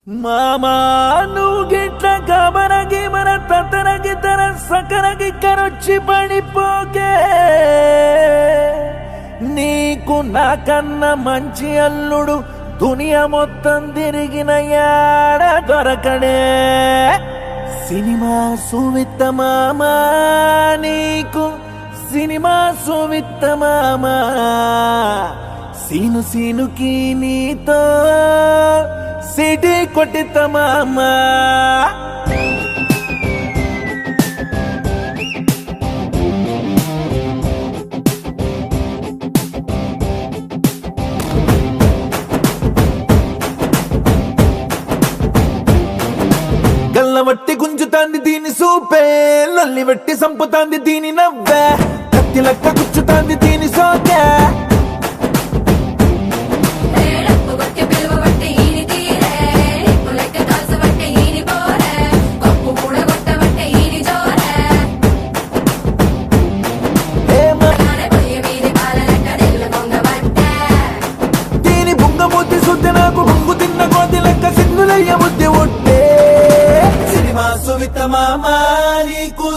మామా నువ్వు గిట్ల గమనగి మన తతనగి తన సకనగి కరొచ్చి పడిపోకే నీకు నాకన్నా మంచి అల్లుడు దునియా మొత్తం తిరిగిన యాడ దొరకడే సినిమా సువిత్త మామా నీకు సినిమా సువిత్త మామా సీను సీనుకి నీతో సిటీ కొట్టిత మామా గల్లవట్టి గుంజుతాంది దీని సూపే లల్లి వట్టి సంపుతాంది దీని నవ్వే కత్తి లెక్క గుచ్చుతాంది దీని సోకే దీని బుంగమూతి శుద్ధి నాకు బొంగు తిన్న కోతి లెక్క సిగ్గులయ్య బుద్ధి ఉంటే సినిమా సువిత మామా నీకు